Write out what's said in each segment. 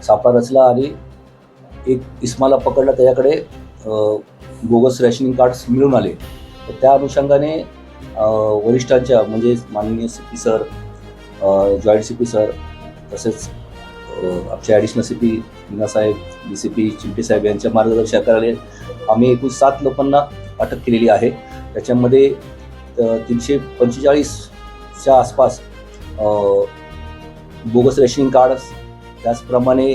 सापळा रचला आणि एक इस्माला पकडला, त्याच्याकडे बोगस रॅशनिंग कार्ड्स मिळून आले. तर त्या अनुषंगाने वरिष्ठांच्या म्हणजे माननीय CP sir, joint CP sir, तसेच आमचे ॲडिशनल CP मीनासाहेब, DCP चिमटे साहेब यांच्या मार्गदर्शनाखाली आम्ही एकूण 7 लोकांना अटक केलेली आहे. त्याच्यामध्ये 345च्या आसपास बोगस रेशनिंग कार्ड्स, त्याचप्रमाणे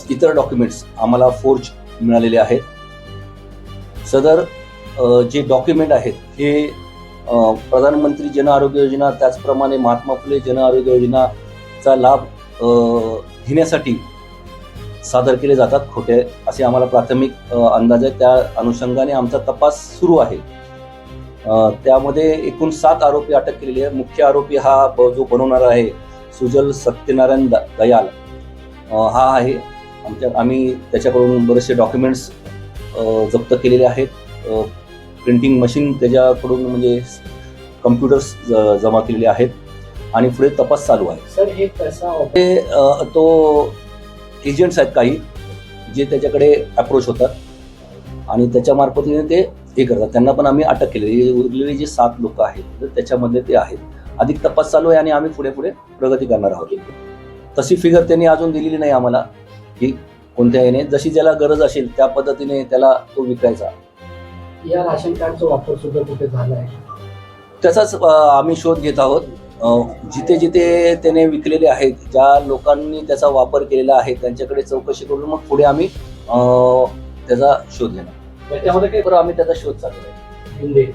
इतर डॉक्युमेंट्स आम्हाला फोर्ज मिळालेले आहेत. सदर जे डॉक्युमेंट आहेत हे प्रधानमंत्री जन आरोग्य योजना, त्याचप्रमाणे महात्मा फुले जन आरोग्य योजनाचा लाभ घेण्यासाठी सादर केले जातात खोटे, असे आम्हाला प्राथमिक अंदाज आहे. त्या अनुषंगाने आमचा तपास सुरू आहे. त्यामध्ये एकूण 7 आरोपी अटक केलेले आहे. मुख्य आरोपी हा जो बनवणारा आहे सुजल सत्यनारायण दयाल हा आहे. आम्ही त्याच्याकडून बरेचसे डॉक्युमेंट्स जप्त केलेले आहेत. प्रिंटिंग मशीन त्याच्याकडून म्हणजे कम्प्युटर्स जमा केलेले आहेत आणि पुढे तपास चालू आहे. सर हे कसा तो एजंट्स आहेत काही जे त्याच्याकडे अप्रोच होतात आणि त्याच्या मार्फतीने ते हे करतात. त्यांना पण आम्ही अटक केलेली. उरलेले जे 7 लोक आहेत तर त्याच्यामध्ये ते आहेत. अधिक तपास चालू आहे आणि आम्ही पुढे प्रगती करणार आहोत. तशी फिगर त्यांनी अजून दिलेली नाही आम्हाला की कोणत्या याने, जशी ज्याला गरज असेल त्या पद्धतीने त्याला तो विकायचा. या राशन कार्डचा वापर सुद्धा कुठे झाला आहे त्याचाच आम्ही शोध घेत आहोत. जिथे जिथे त्याने विकलेले आहेत, ज्या लोकांनी त्याचा वापर केलेला आहे त्यांच्याकडे चौकशी करून मग पुढे आम्ही त्याचा शोध घेणार. त्याच्यामध्ये आम्ही त्याचा शोध चालू आहे.